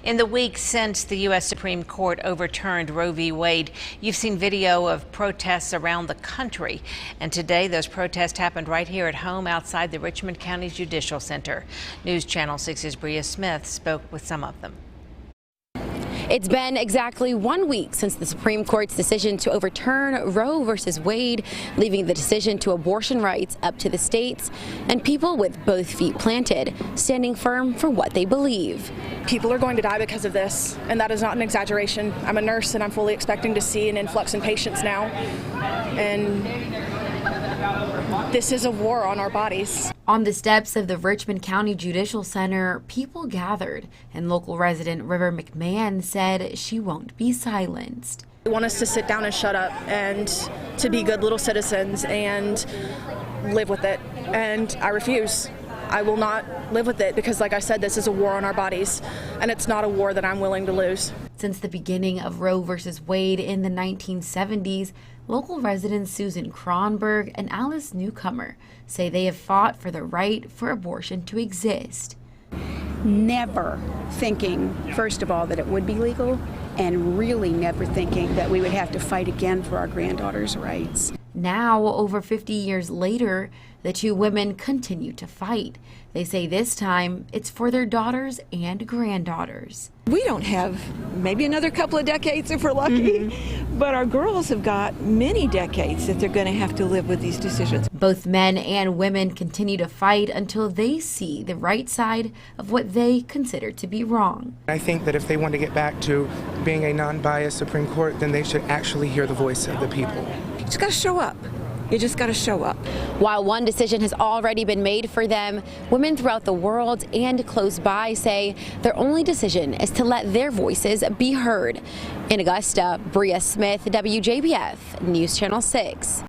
In the week since the U.S. Supreme Court overturned Roe v. Wade, you've seen video of protests around the country. And today, those protests happened right here at home outside the Richmond County Judicial Center. News Channel 6's Bria Smith spoke with some of them. It's been exactly 1 week since the Supreme Court's decision to overturn Roe v. Wade, leaving the decision to abortion rights up to the states, and people with both feet planted, standing firm for what they believe. People are going to die because of this, and that is not an exaggeration. I'm a nurse, and I'm fully expecting to see an influx in patients now, and this is a war on our bodies. On the steps of the Richmond County Judicial Center, people gathered, and local resident River McMahon said she won't be silenced. They want us to sit down and shut up and to be good little citizens and live with it, and I refuse. I will not live with it because, like I said, this is a war on our bodies, and it's not a war that I'm willing to lose. Since the beginning of Roe v. Wade in the 1970s, local residents Susan Kronberg and Alice Newcomer say they have fought for the right for abortion to exist. Never thinking, first of all, that it would be legal, and really never thinking that we would have to fight again for our granddaughters' rights. Now, over 50 years later, the two women continue to fight. They say this time it's for their daughters and granddaughters. We don't have maybe another couple of decades if we're lucky, but our girls have got many decades that they're going to have to live with these decisions. Both men and women continue to fight until they see the right side of what they consider to be wrong. I think that if they want to get back to being a non-biased Supreme Court, then they should actually hear the voice of the people. You just got to show up. You just got to show up. While one decision has already been made for them, women throughout the world and close by say their only decision is to let their voices be heard. In Augusta, Bria Smith, WJBF, News Channel 6.